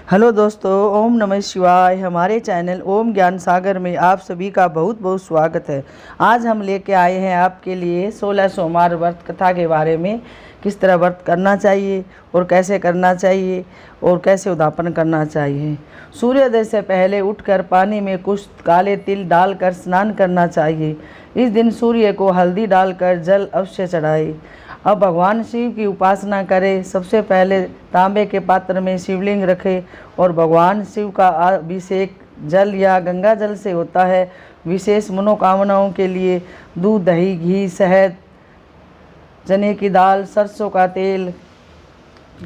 Hello दोस्तों, ओम नमः शिवाय। हमारे चैनल ओम ज्ञान सागर में आप सभी का बहुत बहुत स्वागत है। आज हम लेके आए हैं आपके लिए 16 सोमवार व्रत कथा के बारे में। किस तरह व्रत करना चाहिए और कैसे करना चाहिए और कैसे उद्यापन करना चाहिए। सूर्योदय से पहले उठकर पानी में कुछ काले तिल डालकर स्नान करना चाहिए। इस दिन सूर्य को हल्दी डालकर जल अवश्य चढ़ाए। अब भगवान शिव की उपासना करें। सबसे पहले तांबे के पात्र में शिवलिंग रखें और भगवान शिव का अभिषेक जल या गंगा जल से होता है। विशेष मनोकामनाओं के लिए दूध, दही, घी, शहद, चने की दाल, सरसों का तेल,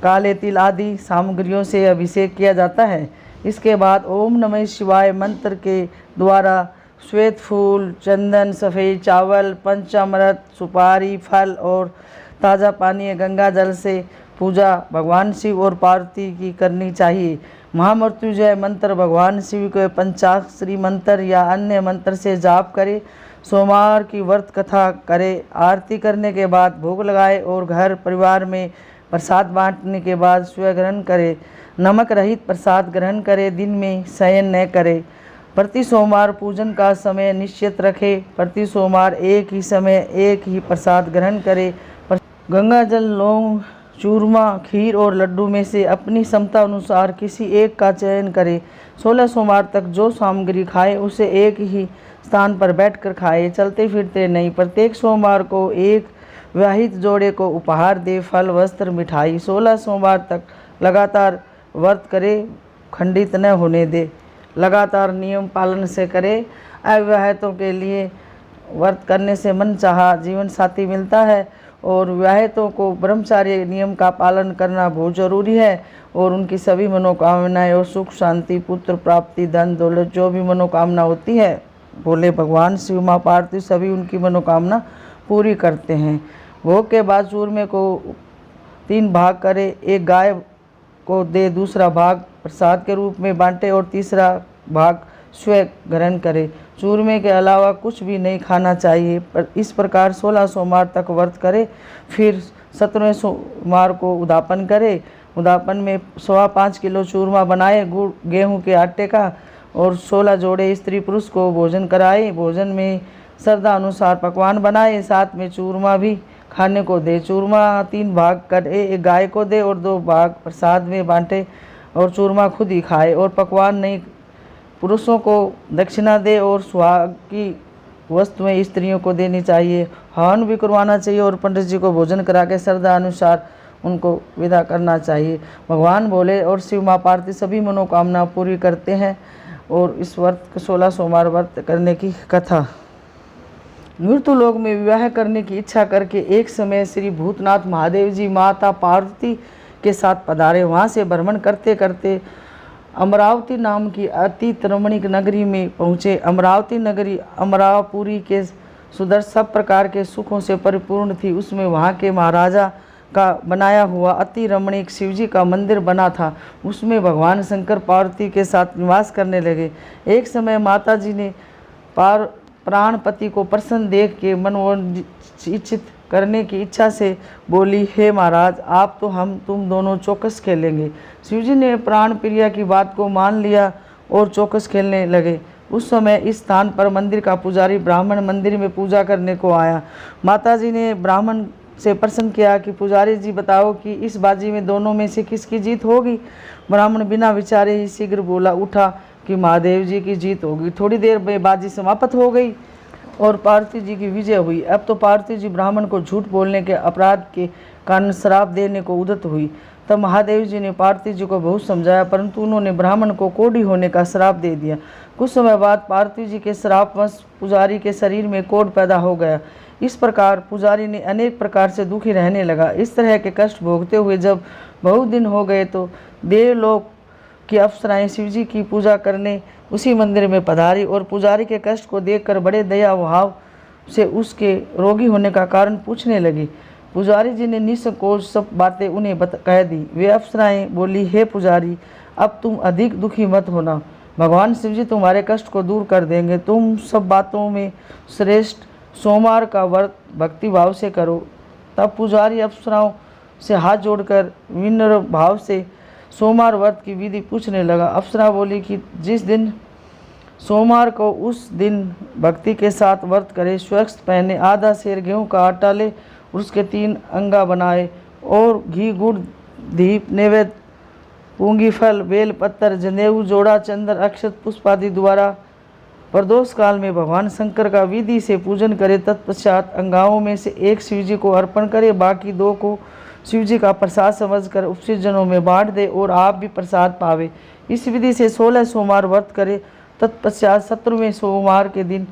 काले तिल आदि सामग्रियों से अभिषेक किया जाता है। इसके बाद ओम नमः शिवाय मंत्र के द्वारा श्वेत फूल, चंदन, सफ़ेद चावल, पंचामृत, सुपारी, फल और ताज़ा पानी गंगा जल से पूजा भगवान शिव और पार्वती की करनी चाहिए। महामृत्युंजय मंत्र भगवान शिव के पंचाक्षरी मंत्र या अन्य मंत्र से जाप करें। सोमवार की व्रत कथा करें। आरती करने के बाद भोग लगाए और घर परिवार में प्रसाद बांटने के बाद स्वयं ग्रहण करें। नमक रहित प्रसाद ग्रहण करें। दिन में शयन न करें। प्रति सोमवार पूजन का समय निश्चित रखें। प्रति सोमवार एक ही समय एक ही प्रसाद ग्रहण करें। गंगा जल, लौंग, चूरमा, खीर और लड्डू में से अपनी क्षमता अनुसार किसी एक का चयन करें। 16 सोमवार तक जो सामग्री खाए उसे एक ही स्थान पर बैठकर खाए, चलते फिरते नहीं। प्रत्येक सोमवार को एक विवाहित जोड़े को उपहार दे, फल, वस्त्र, मिठाई। 16 सोमवार तक लगातार व्रत करे, खंडित न होने दे। लगातार नियम पालन से करे। अविवाहितों के लिए व्रत करने से मनचाहा जीवन साथी मिलता है और विवाहितों को ब्रह्मचार्य नियम का पालन करना बहुत जरूरी है और उनकी सभी मनोकामनाएं और सुख शांति, पुत्र प्राप्ति, धन दौलत, जो भी मनोकामना होती है, बोले भगवान शिव, माँ पार्वती सभी उनकी मनोकामना पूरी करते हैं। भोग के बाद चूरमे को 3 भाग करे। एक गाय को दे, दूसरा भाग प्रसाद के रूप में बांटे और तीसरा भाग स्वयं ग्रहण करे। चूरमे के अलावा कुछ भी नहीं खाना चाहिए। पर इस प्रकार 16 सोमवार तक व्रत करे। फिर 17वें सोमवार को उद्यापन करे। उद्यापन में 5.25 किलो चूरमा बनाए गुड़ गेहूं के आटे का और 16 जोड़े स्त्री पुरुष को भोजन कराए। भोजन में श्रद्धा अनुसार पकवान बनाए, साथ में चूरमा भी खाने को दे। चूरमा 3 भाग करे, एक गाय को दे और 2 भाग प्रसाद में बांटे और चूरमा खुद ही खाए और पकवान नहीं। पुरुषों को दक्षिणा दे और सुहाग की वस्तुएं स्त्रियों को देनी चाहिए। हवन भी करवाना चाहिए और पंडित जी को भोजन करा के श्रद्धा अनुसार उनको विदा करना चाहिए। भगवान भोले और शिव माँ पार्वती सभी मनोकामना पूरी करते हैं। और इस व्रत 16 सोमवार व्रत करने की कथा। मृत्यु लोक में विवाह करने की इच्छा करके एक समय श्री भूतनाथ महादेव जी माता पार्वती के साथ पधारे। वहाँ से भ्रमण करते करते अमरावती नाम की अति रमणीक नगरी में पहुँचे। अमरावती नगरी अमरावपुरी के सुदर्शन सब प्रकार के सुखों से परिपूर्ण थी। उसमें वहाँ के महाराजा का बनाया हुआ अति रमणीक शिवजी का मंदिर बना था। उसमें भगवान शंकर पार्वती के साथ निवास करने लगे। एक समय माता जी ने प्राणपति को प्रसन्न देख के मनोचित करने की इच्छा से बोली, हे महाराज, आप तो हम तुम दोनों चौकस खेलेंगे। शिवजी ने प्राण प्रिया की बात को मान लिया और चौकस खेलने लगे। उस समय इस स्थान पर मंदिर का पुजारी ब्राह्मण मंदिर में पूजा करने को आया। माताजी ने ब्राह्मण से प्रश्न किया कि पुजारी जी बताओ कि इस बाजी में दोनों में से किसकी जीत होगी। ब्राह्मण बिना विचारे ही शीघ्र बोला उठा कि महादेव जी की जीत होगी। थोड़ी देर में बाजी समाप्त हो गई और पार्वती जी की विजय हुई। अब तो पार्वती जी ब्राह्मण को झूठ बोलने के अपराध के कारण श्राप देने को उद्यत हुई। तब महादेव जी ने पार्वती जी को बहुत समझाया, परंतु उन्होंने ब्राह्मण को कोढ़ी होने का श्राप दे दिया। कुछ समय बाद पार्वती जी के श्रापवश पुजारी के शरीर में कोढ़ पैदा हो गया। इस प्रकार पुजारी ने अनेक प्रकार से दुखी रहने लगा। इस तरह के कष्ट भोगते हुए जब बहुत दिन हो गए तो देवलोक की अप्सराएं शिवजी की पूजा करने उसी मंदिर में पधारी और पुजारी के कष्ट को देखकर बड़े दया भाव से उसके रोगी होने का कारण पूछने लगी। पुजारी जी ने निसंकोच सब बातें उन्हें कह दी। वे अप्सराएं बोली, हे पुजारी, अब तुम अधिक दुखी मत होना, भगवान शिवजी तुम्हारे कष्ट को दूर कर देंगे। तुम सब बातों में श्रेष्ठ सोमवार का व्रत भक्ति भाव से करो। तब पुजारी अप्सराओं से हाथ जोड़कर विनम्र भाव से सोमवार व्रत की विधि पूछने लगा। अप्सरा बोली कि जिस दिन सोमवार को उस दिन भक्ति के साथ व्रत करे, स्वस्त्र पहने, आधा सेर गेहूं का आटा ले, उसके 3 अंगा बनाए और घी गुड़ दीप नैवेद्य पूंगी फल बेल पत्तर जनेऊ जोड़ा चंदन अक्षत पुष्प आदि द्वारा प्रदोष काल में भगवान शंकर का विधि से पूजन करे। तत्पश्चात अंगाओं में से एक शिवजी को अर्पण करे, बाकी 2 को शिवजी का प्रसाद समझकर उपस्थित जनों में बांट दे और आप भी प्रसाद पावे। इस विधि से 16 सोमवार व्रत करे। तत्पश्चात 17वें सोमवार के दिन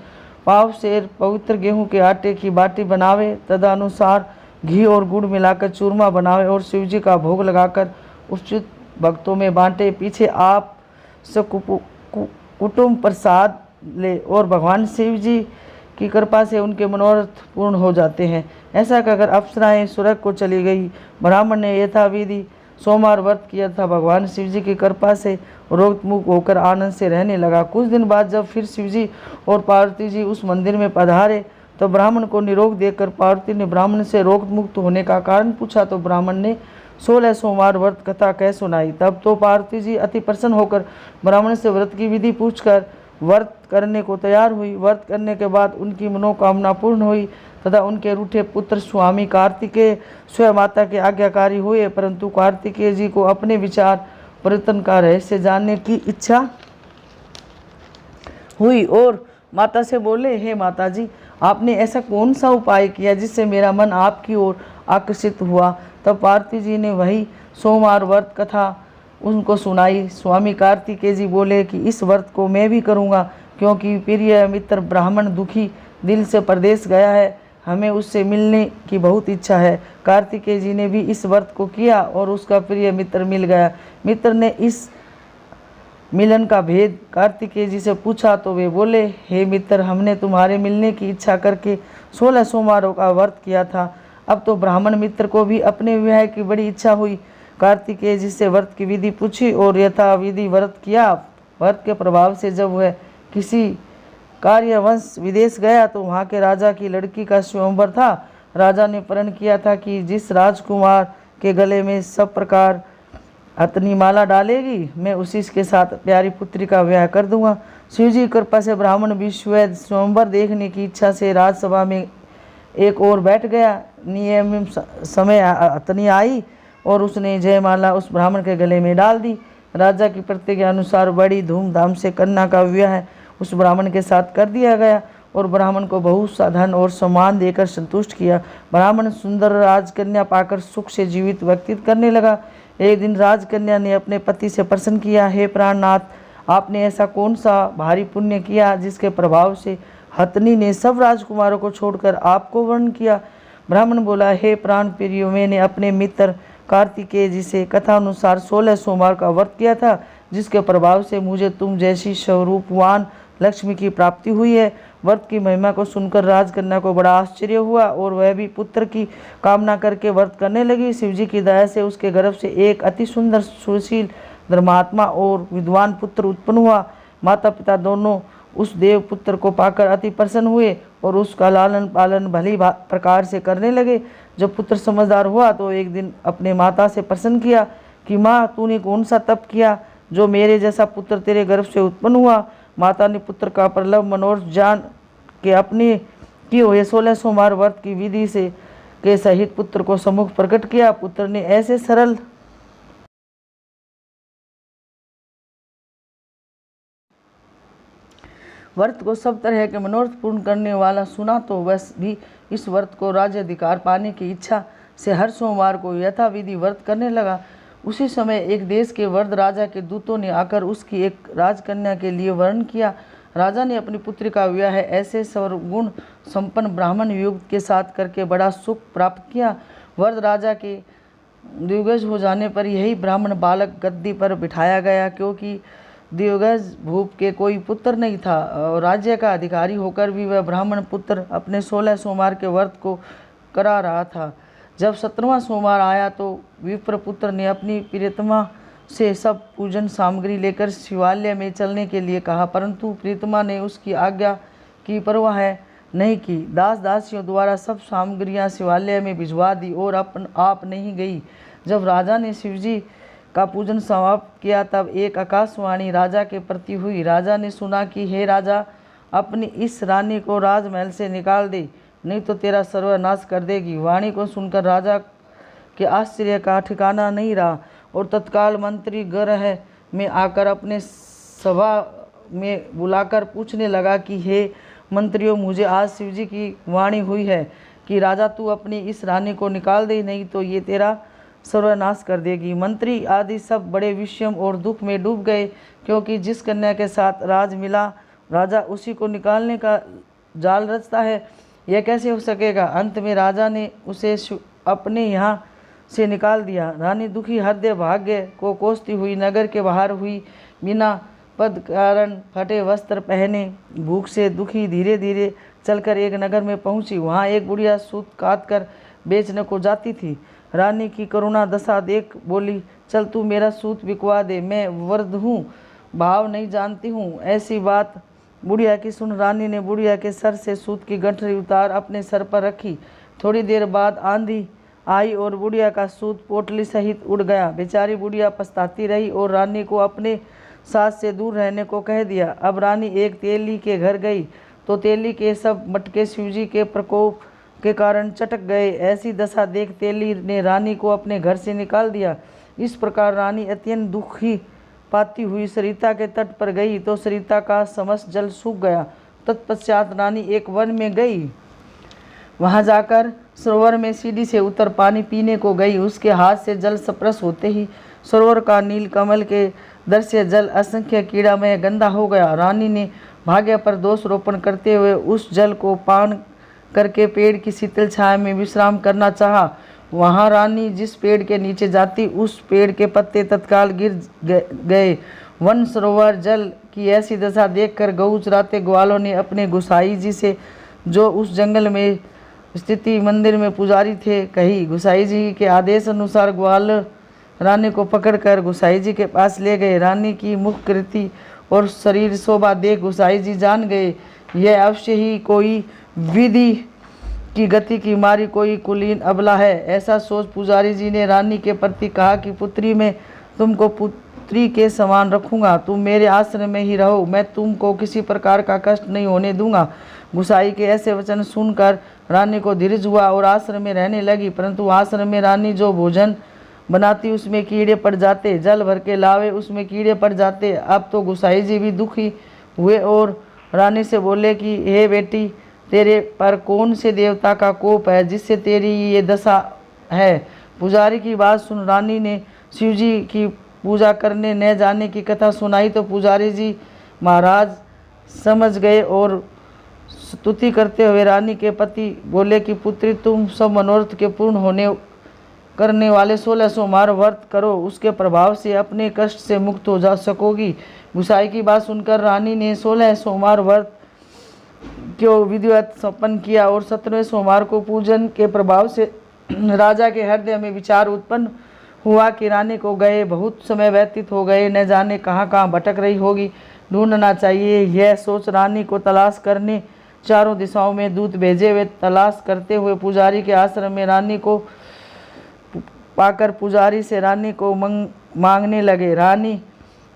पाव सेर पवित्र गेहूं के आटे की बाटी बनावे, तदनुसार घी और गुड़ मिलाकर चूरमा बनावे और शिवजी का भोग लगाकर उपस्थित भक्तों में बांटे। पीछे आप कुटुंब प्रसाद ले और भगवान शिव जी की कृपा से उनके मनोरथ पूर्ण हो जाते हैं। ऐसा कहकर अप्सराएं स्वर्ग को चली गई। ब्राह्मण ने यथाविधि सोमवार व्रत किया था। भगवान शिव जी की कृपा से रोगमुक्त होकर आनंद से रहने लगा। कुछ दिन बाद जब फिर शिव जी और पार्वती जी उस मंदिर में पधारे तो ब्राह्मण को निरोग देखकर पार्वती ने ब्राह्मण से रोग मुक्त होने का कारण पूछा तो ब्राह्मण ने 16 सोमवार व्रत कथा कह सुनाई। तब तो पार्वती जी अति प्रसन्न होकर ब्राह्मण से व्रत की विधि पूछकर व्रत करने को तैयार हुई। व्रत करने के बाद उनकी मनोकामना पूर्ण हुई तथा उनके रूठे पुत्र स्वामी कार्तिकेय स्वयं माता के आज्ञाकारी हुए, परंतु कार्तिकेय जी को अपने विचार परिवर्तन का रहस्य जानने की इच्छा हुई और माता से बोले, हे माता जी, आपने ऐसा कौन सा उपाय किया जिससे मेरा मन आपकी ओर आकर्षित हुआ। तब पार्वती जी ने वही सोमवार व्रत कथा उनको सुनाई। स्वामी कार्तिकेय जी बोले कि इस व्रत को मैं भी करूँगा, क्योंकि प्रिय मित्र ब्राह्मण दुखी दिल से परदेश गया है, हमें उससे मिलने की बहुत इच्छा है। कार्तिकेय जी ने भी इस व्रत को किया और उसका प्रिय मित्र मिल गया। मित्र ने इस मिलन का भेद कार्तिकेय जी से पूछा तो वे बोले, हे मित्र, हमने तुम्हारे मिलने की इच्छा करके 16 सोमवारों का व्रत किया था। अब तो ब्राह्मण मित्र को भी अपने विवाह की बड़ी इच्छा हुई। कार्तिकेय जी से व्रत की विधि पूछी और यथाविधि व्रत किया। व्रत के प्रभाव से जब वह किसी कार्यवश विदेश गया तो वहाँ के राजा की लड़की का स्वयंवर था। राजा ने प्रण किया था कि जिस राजकुमार के गले में सब प्रकार अतनी माला डालेगी मैं उसी के साथ प्यारी पुत्री का ब्याह कर दूंगा। शिवजी की कृपा से ब्राह्मण विश्ववैद स्वयंवर देखने की इच्छा से राजसभा में एक और बैठ गया। नियम समय अतनी आई और उसने जयमाला उस ब्राह्मण के गले में डाल दी। राजा की प्रतिज्ञा अनुसार बड़ी धूमधाम से कन्या का विवाह उस ब्राह्मण के साथ कर दिया गया और ब्राह्मण को बहुत सा धन और सम्मान देकर संतुष्ट किया। ब्राह्मण सुंदर राजकन्या पाकर सुख से जीवित व्यतीत करने लगा। एक दिन राजकन्या ने अपने पति से प्रश्न किया, हे प्राणनाथ, आपने ऐसा कौन सा भारी पुण्य किया जिसके प्रभाव से हथनी ने सब राजकुमारों को छोड़कर आपको वर्ण किया। ब्राह्मण बोला, हे प्राण प्रियो, मैंने अपने मित्र कार्तिकेय जी से कथा अनुसार 16 सोमवार का व्रत किया था, जिसके प्रभाव से मुझे तुम जैसी स्वरूपवान लक्ष्मी की प्राप्ति हुई है। व्रत की महिमा को सुनकर राजकन्या को बड़ा आश्चर्य हुआ और वह भी पुत्र की कामना करके व्रत करने लगी। शिवजी की दया से उसके गर्भ से एक अति सुंदर सुशील धर्मात्मा और विद्वान पुत्र उत्पन्न हुआ। माता पिता दोनों उस देव पुत्र को पाकर अति प्रसन्न हुए और उसका लालन पालन भली प्रकार से करने लगे। जब पुत्र समझदार हुआ तो एक दिन अपने माता से प्रश्न किया कि माँ, तूने कौन सा तप किया जो मेरे जैसा पुत्र तेरे गर्भ से उत्पन्न हुआ। माता ने पुत्र का प्रलभ मनोरथ जान के अपने किए हुए 16 सोमवार व्रत की विधि से के सहित पुत्र को सम्मुख प्रकट किया। पुत्र ने ऐसे सरल व्रत को सब तरह के मनोरथ पूर्ण करने वाला सुना तो वह भी इस व्रत को राज्य अधिकार पाने की इच्छा से हर सोमवार को यथाविधि व्रत करने लगा। उसी समय एक देश के वृद्ध राजा के दूतों ने आकर उसकी एक राजकन्या के लिए वर्ण किया। राजा ने अपनी पुत्री का विवाह ऐसे सर्वगुण संपन्न ब्राह्मण युक्त के साथ करके बड़ा सुख प्राप्त किया। वृद्ध राजा के दिग्गज हो जाने पर यही ब्राह्मण बालक गद्दी पर बिठाया गया, क्योंकि दिग्गज भूप के कोई पुत्र नहीं था और राज्य का अधिकारी होकर भी वह ब्राह्मण पुत्र अपने 16 सोमवार के व्रत को करा रहा था। जब 17वां सोमवार आया तो विप्र पुत्र ने अपनी प्रियतमा से सब पूजन सामग्री लेकर शिवालय में चलने के लिए कहा, परंतु प्रियतमा ने उसकी आज्ञा की परवाह नहीं की। दास दासियों द्वारा सब सामग्रियां शिवालय में भिजवा दी और आप नहीं गई। जब राजा ने शिवजी का पूजन समाप्त किया, तब एक आकाशवाणी राजा के प्रति हुई। राजा ने सुना कि हे राजा, अपनी इस रानी को राजमहल से निकाल दे, नहीं तो तेरा सर्वनाश कर देगी। वाणी को सुनकर राजा के आश्चर्य का ठिकाना नहीं रहा और तत्काल मंत्री ग्रह में आकर अपने सभा में बुलाकर पूछने लगा कि हे मंत्रियों, मुझे आज शिवजी की वाणी हुई है कि राजा तू अपनी इस रानी को निकाल दे, नहीं तो ये तेरा सर्वनाश कर देगी। मंत्री आदि सब बड़े विषम और दुख में डूब गए, क्योंकि जिस कन्या के साथ राज मिला राजा उसी को निकालने का जाल रचता है, यह कैसे हो सकेगा। अंत में राजा ने उसे अपने यहाँ से निकाल दिया। रानी दुखी हृदय भाग्य को कोसती हुई नगर के बाहर हुई, बिना पद कारण फटे वस्त्र पहने भूख से दुखी धीरे धीरे चलकर एक नगर में पहुंची। वहां एक बुढ़िया सूत काट कर बेचने को जाती थी। रानी की करुणा दशा देख बोली, चल तू मेरा सूत बिकवा दे, मैं वृद्ध हूँ, भाव नहीं जानती हूँ। ऐसी बात बुढ़िया की सुन रानी ने बुढ़िया के सर से सूत की गठरी उतार अपने सर पर रखी। थोड़ी देर बाद आंधी आई और बुढ़िया का सूत पोटली सहित उड़ गया। बेचारी बुढ़िया पछताती रही और रानी को अपने साथ से दूर रहने को कह दिया। अब रानी एक तेली के घर गई तो तेली के सब मटके शिवजी के प्रकोप के कारण चटक गए। ऐसी दशा देख तेली ने रानी को अपने घर से निकाल दिया। इस प्रकार रानी अत्यंत दुखी पाती हुई सरिता के तट पर गई तो सरिता का समस्त जल सूख गया। तत्पश्चात रानी एक वन में गई। वहां जाकर सरोवर में सीढ़ी से उतर पानी पीने को गई। उसके हाथ से जल स्पर्श होते ही सरोवर का नील कमल के दृश्य जल असंख्य कीड़ामय गंदा हो गया। रानी ने भाग्य पर दोष रोपण करते हुए उस जल को पान करके पेड़ की शीतल छाया में विश्राम करना चाहा। वहां रानी जिस पेड़ के नीचे जाती उस पेड़ के पत्ते तत्काल गिर गए। वन सरोवर जल की ऐसी दशा देखकर गऊ चराते ग्वालों ने अपने गुसाई जी से, जो उस जंगल में स्थिति मंदिर में पुजारी थे, कही। गुसाई जी के आदेश अनुसार ग्वाल रानी को पकड़कर गुसाई जी के पास ले गए। रानी की मुख कृति और शरीर शोभा देख गुसाई जी जान गए, यह अवश्य ही कोई विधि की गति की मारी कोई कुलीन अबला है। ऐसा सोच पुजारी जी ने रानी के प्रति कहा कि पुत्री मैं तुमको पुत्री के समान रखूंगा, तुम मेरे आश्रम में ही रहो, मैं तुमको किसी प्रकार का कष्ट नहीं होने दूंगा। गुसाई के ऐसे वचन सुनकर रानी को धीरज हुआ और आश्रम में रहने लगी। परंतु आश्रम में रानी जो भोजन बनाती उसमें कीड़े पड़ जाते, जल भर के लावे उसमें कीड़े पड़ जाते। अब तो गुसाई जी भी दुखी हुए और रानी से बोले कि हे बेटी, तेरे पर कौन से देवता का कोप है जिससे तेरी ये दशा है। पुजारी की बात सुन रानी ने शिवजी की पूजा करने न जाने की कथा सुनाई तो पुजारी जी महाराज समझ गए और स्तुति करते हुए रानी के पति बोले कि पुत्री, तुम सब मनोरथ के पूर्ण करने वाले 16 सोमवार व्रत करो, उसके प्रभाव से अपने कष्ट से मुक्त हो जा सकोगी। गुसाई की बात सुनकर रानी ने 16 सोमवार व्रत को विधिवत संपन्न किया और 17वें सोमवार को पूजन के प्रभाव से राजा के हृदय में विचार उत्पन्न हुआ कि रानी को गए बहुत समय व्यतीत हो गए, न जाने कहाँ कहाँ भटक रही होगी, ढूंढना चाहिए। यह सोच रानी को तलाश करने चारों दिशाओं में दूत भेजे हुए तलाश करते हुए पुजारी के आश्रम में रानी को पाकर पुजारी से रानी को मांगने लगे। रानी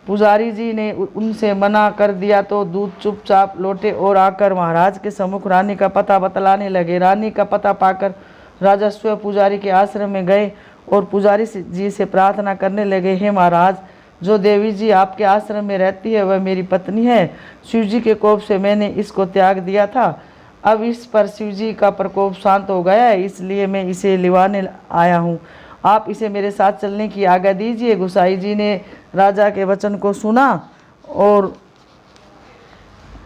पुजारी जी ने उनसे मना कर दिया तो दूत चुपचाप लौटे और आकर महाराज के सम्मुख रानी का पता बतलाने लगे। रानी का पता पाकर राजा स्वयं पुजारी के आश्रम में गए और पुजारी जी से प्रार्थना करने लगे, हे महाराज, जो देवी जी आपके आश्रम में रहती है वह मेरी पत्नी है। शिवजी के कोप से मैंने इसको त्याग दिया था, अब इस पर शिवजी का प्रकोप शांत हो गया है, इसलिए मैं इसे लिवाने आया हूँ। आप इसे मेरे साथ चलने की आज्ञा दीजिए। गुसाई जी ने राजा के वचन को सुना और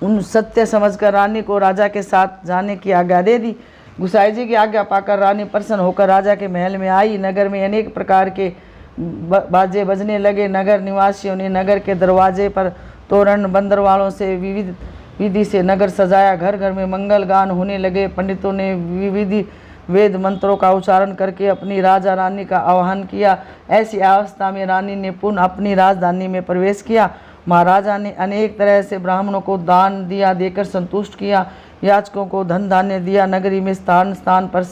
उन सत्य समझकर रानी को राजा के साथ जाने की आज्ञा दे दी। गुसाई जी की आज्ञा पाकर रानी प्रसन्न होकर राजा के महल में आई। नगर में अनेक प्रकार के बाजे बजने लगे। नगर निवासियों ने नगर के दरवाजे पर तोरण बंदरवालों से विविध विधि से नगर सजाया। घर घर में मंगल गान होने लगे। पंडितों ने विविध वेद मंत्रों का उच्चारण करके अपनी राजा रानी का आह्वान किया। ऐसी अवस्था में रानी ने पुनः अपनी राजधानी में प्रवेश किया। महाराजा ने अनेक तरह से ब्राह्मणों को दान दिया देकर संतुष्ट किया, याचकों को धन धान्य दिया। नगरी में स्थान स्थान पर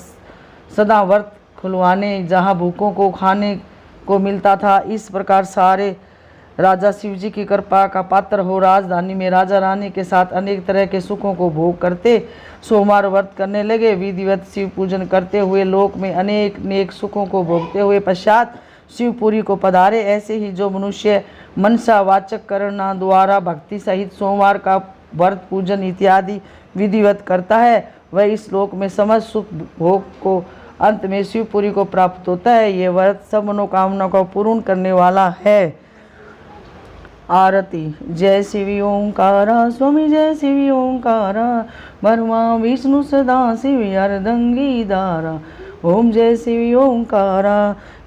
सदा व्रत खुलवाने, जहाँ भूखों को खाने को मिलता था। इस प्रकार सारे राजा शिव जी की कृपा का पात्र हो राजधानी में राजा रानी के साथ अनेक तरह के सुखों को भोग करते सोमवार व्रत करने लगे। विधिवत शिव पूजन करते हुए लोक में अनेक नेक सुखों को भोगते हुए पश्चात शिवपुरी को पधारे। ऐसे ही जो मनुष्य मनसा वाचक करना द्वारा भक्ति सहित सोमवार का व्रत पूजन इत्यादि विधिवत करता है वह इस लोक में समस्त सुख भोग को अंत में शिवपुरी को प्राप्त होता है। ये व्रत सब मनोकामना को पूर्ण करने वाला है। आरती। जय शिव ओंकारा स्वामी जय शिव ओंकारा ब्रह्मा विष्णु सदा शिव अर्धंगी दारा। ओम जय शिव ओंकारा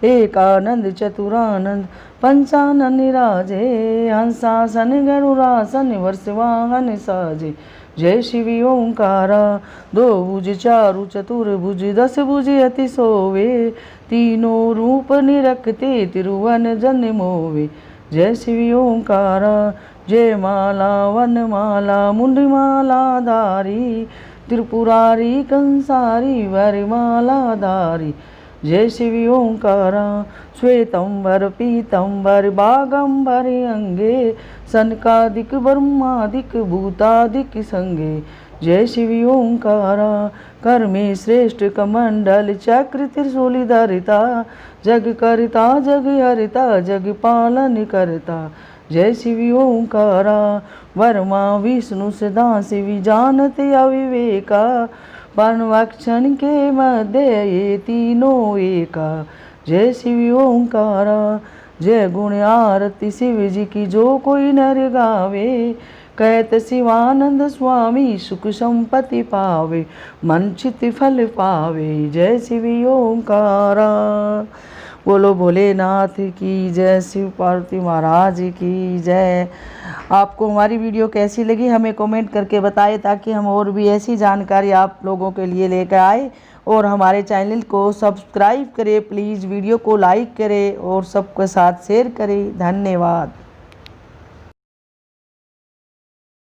एकानंद चतुरानंद पंचानन निराजे हंसासन गरुड़ासन वर्षवाहन साजे। जय शिव ओंकारा दो भुज चारु चतुर्भुज दस भुज अति सोवे तीनों रूप निरखते तिरुवन जन मोवे। जय शिव ओंकारा जय माला वनमाला मुंडमाला धारी त्रिपुरारी कंसारी वरमाला धारी। जय शिव ओंकारा श्वेतंबर पीतंबर बागंबर अंगे सनकादिक ब्रह्मादिक भूतादिक संगे। जय शिव ओंकारा कर में श्रेष्ठ कमंडल चक्र त्रिशूल धरिता जग करता जग हरिता जग पालन करता। जय शिव ओंकारा वर्मा विष्णु सदा शिव जानत अविवेका वक्षण के मध्य ये तीनों एका। जय शिव ओंकारा जय गुण आरती शिव जी की जो कोई नर गावे कहत शिवानंद स्वामी सुख संपत्ति पावे मनचित फल पावे। जय शिव ओंकारा। बोलो भोलेनाथ की जय शिव पार्वती महाराज की जय। आपको हमारी वीडियो कैसी लगी हमें कमेंट करके बताएं ताकि हम और भी ऐसी जानकारी आप लोगों के लिए लेकर आए और हमारे चैनल को सब्सक्राइब करें। प्लीज़ वीडियो को लाइक करें और सबके साथ शेयर करें। धन्यवाद।